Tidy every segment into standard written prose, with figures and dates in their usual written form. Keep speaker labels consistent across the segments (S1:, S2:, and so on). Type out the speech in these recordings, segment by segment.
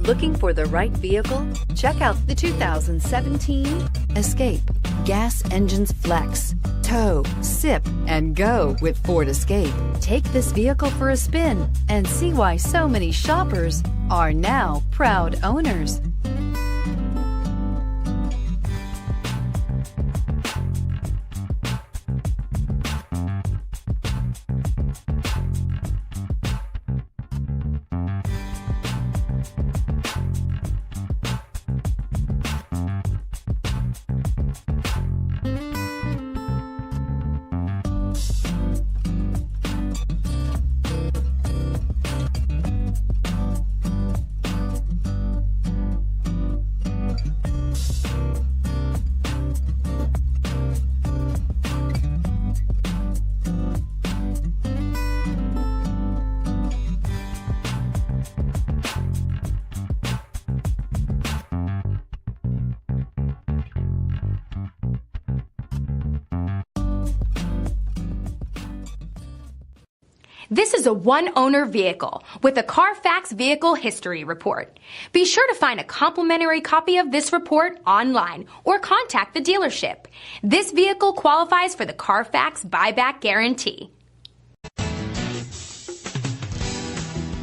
S1: Looking for the right vehicle? Check out the 2017 Escape. Gas engines flex, tow, sip, and go with Ford Escape. Take this vehicle for a spin and see why so many shoppers are now proud owners.
S2: This is a one-owner vehicle with a Carfax Vehicle History Report. Be sure to find a complimentary copy of this report online or contact the dealership. This vehicle qualifies for the Carfax Buyback Guarantee.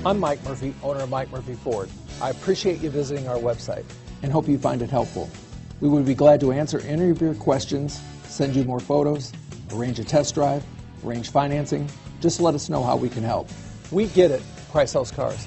S3: I'm Mike Murphy, owner of Mike Murphy Ford. I appreciate you visiting our website and hope you find it helpful. We would be glad to answer any of your questions, send you more photos, arrange a test drive, arrange financing. Just let us know how we can help. We get it. Price House Cars.